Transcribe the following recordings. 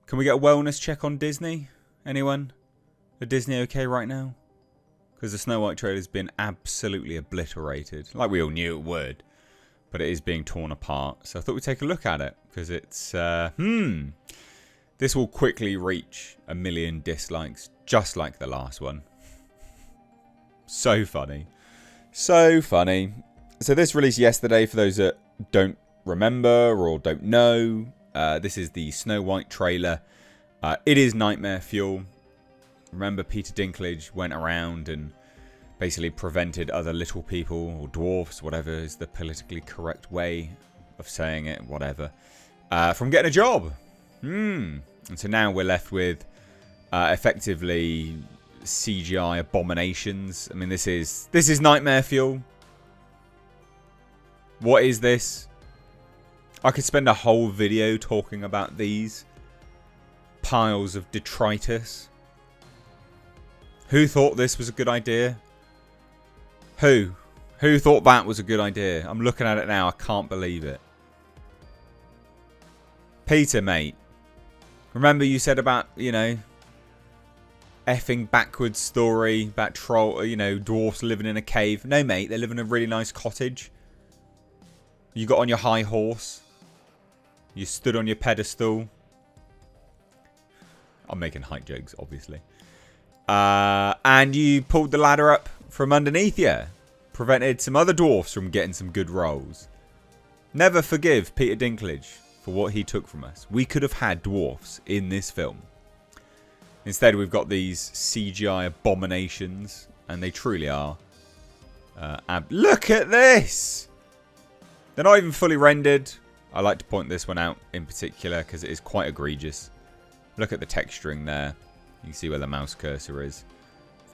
Can we get a wellness check on Disney? Anyone? Are Disney okay right now? Because the Snow White trailer's been absolutely obliterated. Like we all knew it would. But it is being torn apart. So I thought we'd take a look at it. Because it's... This will quickly reach 1 million dislikes. Just like the last one. So funny. So funny. So this released yesterday for those that don't remember or don't know. This is the Snow White trailer. It is nightmare fuel. Remember, Peter Dinklage went around and basically prevented other little people or dwarfs, whatever is the politically correct way of saying it, whatever, from getting a job. And so now we're left with effectively CGI abominations. I mean, this is nightmare fuel. What is this? I could spend a whole video talking about these piles of detritus. Who thought this was a good idea? Who? Who thought that was a good idea? I'm looking at it now. I can't believe it. Peter, mate. Remember you said about, you know, effing backwards story about troll, you know, dwarfs living in a cave. No, mate. They live in a really nice cottage. You got on your high horse. You stood on your pedestal. I'm making height jokes, obviously. And you pulled the ladder up from underneath you. Prevented some other dwarfs from getting some good roles. Never forgive Peter Dinklage for what he took from us. We could have had dwarfs in this film. Instead, we've got these CGI abominations. And they truly are. Look at this! They're not even fully rendered. I like to point this one out in particular because it is quite egregious. Look at the texturing there. You can see where the mouse cursor is.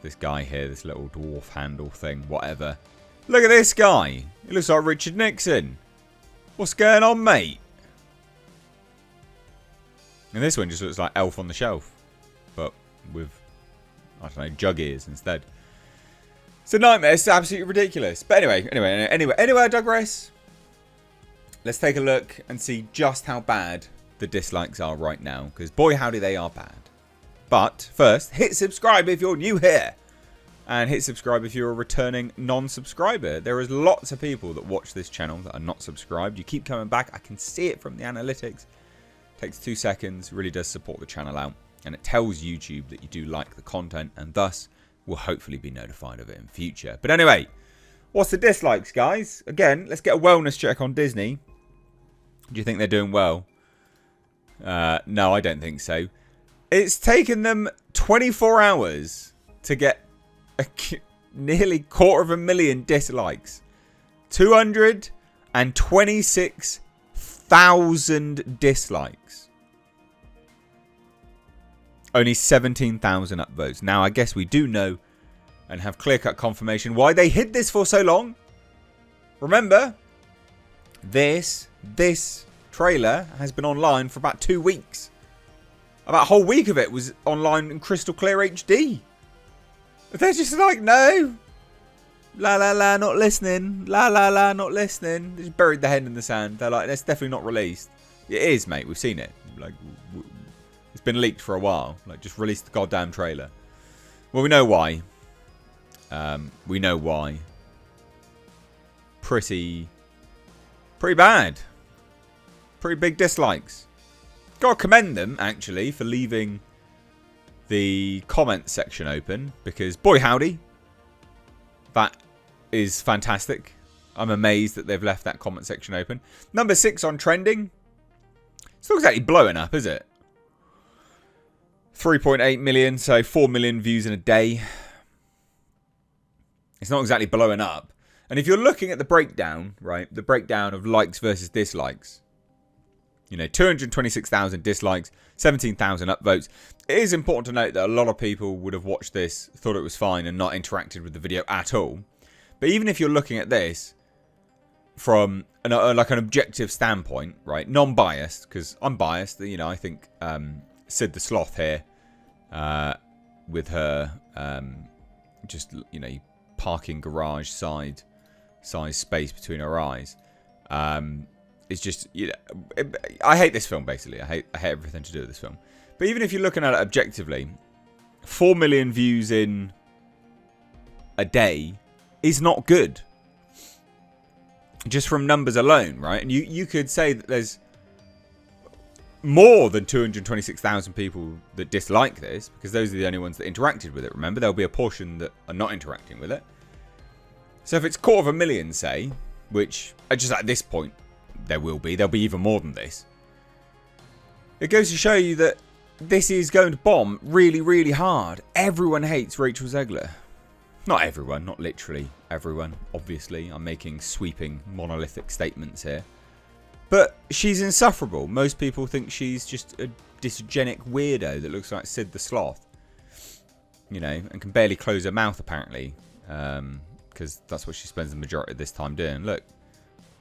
This guy here, this little dwarf handle thing, whatever. Look at this guy. He looks like Richard Nixon. What's going on, mate? And this one just looks like Elf on the Shelf. But with, I don't know, jug ears instead. It's a nightmare. It's absolutely ridiculous. But anyway, I digress. Let's take a look and see just how bad the dislikes are right now. Because boy, howdy, they are bad. But first, hit subscribe if you're new here. And hit subscribe if you're a returning non-subscriber. There is lots of people that watch this channel that are not subscribed. You keep coming back. I can see it from the analytics. Takes 2 seconds. Really does support the channel out. And it tells YouTube that you do like the content. And thus, will hopefully be notified of it in future. But anyway, what's the dislikes, guys? Again, let's get a wellness check on Disney. Do you think they're doing well? No, I don't think so. It's taken them 24 hours to get nearly 250,000 dislikes. 226,000 dislikes. Only 17,000 upvotes. Now, I guess we do know and have clear-cut confirmation why they hid this for so long. Remember, this trailer has been online for about 2 weeks. About a whole week of it was online in crystal clear HD. But they're just like, no. La la la, not listening. La la la, not listening. They just buried their head in the sand. They're like, that's definitely not released. It is, mate. We've seen it. Like, it's been leaked for a while. Like, just release the goddamn trailer. Well, we know why. We know why. Pretty bad. Pretty big dislikes. Gotta commend them, actually, for leaving the comment section open. Because, boy howdy, that is fantastic. I'm amazed that they've left that comment section open. Number 6 on trending. It's not exactly blowing up, is it? 3.8 million, so 4 million views in a day. It's not exactly blowing up. And if you're looking at the breakdown, right, the breakdown of likes versus dislikes, you know, 226,000 dislikes, 17,000 upvotes. It is important to note that a lot of people would have watched this, thought it was fine, and not interacted with the video at all. But even if you're looking at this from an objective standpoint, right, non-biased, because I'm biased, you know, I think Sid the Sloth here, with her just, you know, parking garage size space between her eyes, is just, you know, I hate this film, basically. I hate everything to do with this film. But even if you're looking at it objectively, 4 million views in a day is not good. Just from numbers alone, right? And you could say that there's more than 226,000 people that dislike this, because those are the only ones that interacted with it. Remember, there'll be a portion that are not interacting with it. So if it's 250,000, say, which just at this point there'll be even more than this. It goes to show you that this is going to bomb really, really hard. Everyone hates Rachel Zegler. Not everyone, not literally everyone. Obviously, I'm making sweeping monolithic statements here. But she's insufferable. Most people think she's just a dysgenic weirdo that looks like Sid the Sloth. You know, and can barely close her mouth, apparently. Because that's what she spends the majority of this time doing. Look,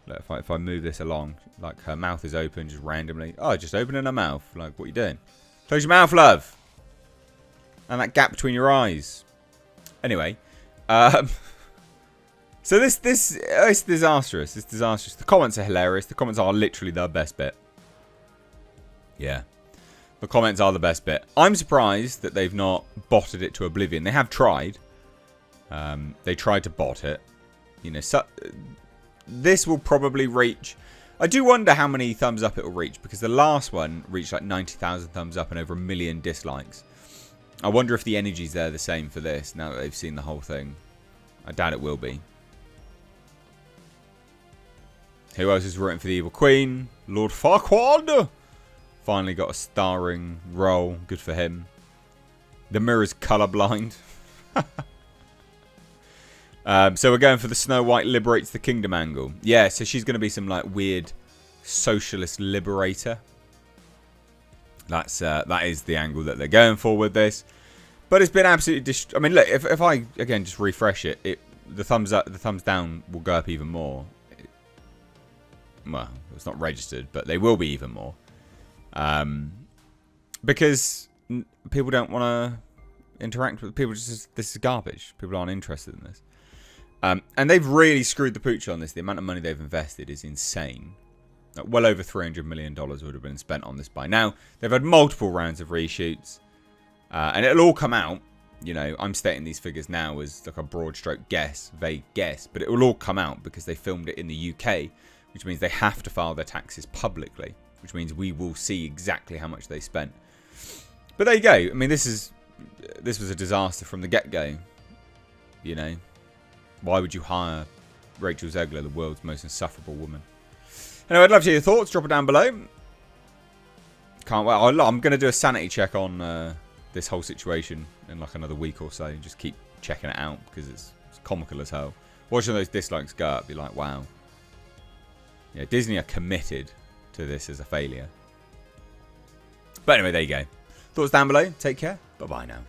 if I move this along, like her mouth is open just randomly. Oh, just opening her mouth. Like, what are you doing? Close your mouth, love. And that gap between your eyes. Anyway. So it's disastrous. It's disastrous. The comments are hilarious. The comments are literally the best bit. Yeah. The comments are the best bit. I'm surprised that they've not botted it to oblivion. They have tried. They tried to bot it. You know, so this will probably reach... I do wonder how many thumbs up it will reach, because the last one reached like 90,000 thumbs up and over 1 million dislikes. I wonder if the energy's there the same for this, now that they've seen the whole thing. I doubt it will be. Who else is rooting for the Evil Queen? Lord Farquaad! Finally got a starring role. Good for him. The Mirror's colourblind. So we're going for the Snow White liberates the kingdom angle. Yeah, so she's going to be some like weird socialist liberator. That is the angle that they're going for with this. But it's been absolutely... I mean, look, if I, again, just refresh it, the thumbs up, the thumbs down will go up even more. Well, it's not registered, but they will be even more. Because people don't want to interact with people. Just this is garbage. People aren't interested in this. And they've really screwed the pooch on this. The amount of money they've invested is insane. Well over $300 million would have been spent on this by now. They've had multiple rounds of reshoots. And it'll all come out. You know, I'm stating these figures now as like a broad stroke guess, vague guess. But it will all come out because they filmed it in the UK. Which means they have to file their taxes publicly. Which means we will see exactly how much they spent. But there you go. I mean, this was a disaster from the get-go. You know. Why would you hire Rachel Zegler, the world's most insufferable woman? Anyway, I'd love to hear your thoughts. Drop it down below. Can't wait. I'm going to do a sanity check on this whole situation in like another week or so. Just keep checking it out because it's comical as hell. Watching those dislikes go up, be like, wow. Yeah, Disney are committed to this as a failure. But anyway, there you go. Thoughts down below. Take care. Bye-bye now.